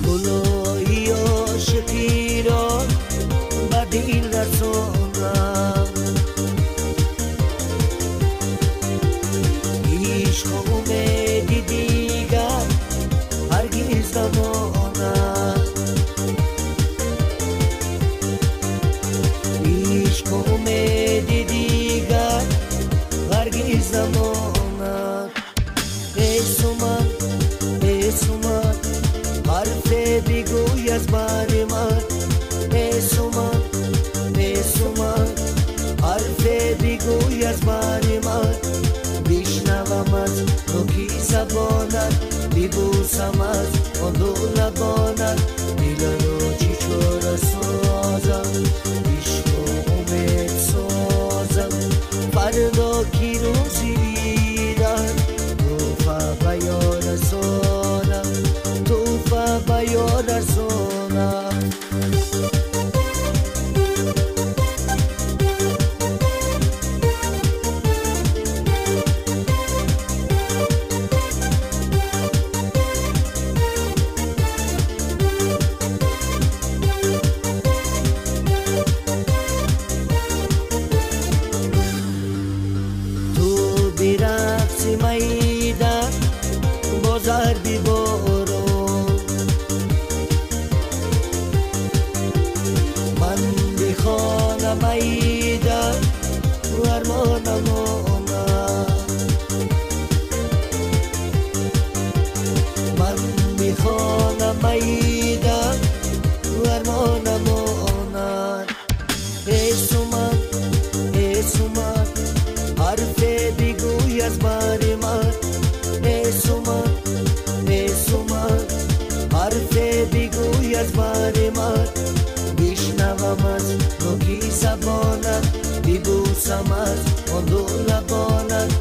گلایی عاشقی را به دل رسانم، عشق و امید دیگر هرگز نماند، عشق و امید دیگر هرگز نماند. ای سومن حرف بگوی از بر من، ای سومن حرف بگوی از بر من، بشنوم از نوکی زبانت، ببوسم از آن دو لبانت، دل رو چی چاره سازم، عشق و امید سازم، فردا کی روزی بیدن توفه به یار رسانم، توفه به یار رسانم. برقص میدان بازار ببارو، من بخوانم میدان ارمانم آمد، من بخوانم میدان ارمانم آمد. ای سومن حرف بگوی از بر من، ای سومن حرف بگوی از بر من، بشنوم از نوکی زبانت، ببوسم از آن دو لبانت،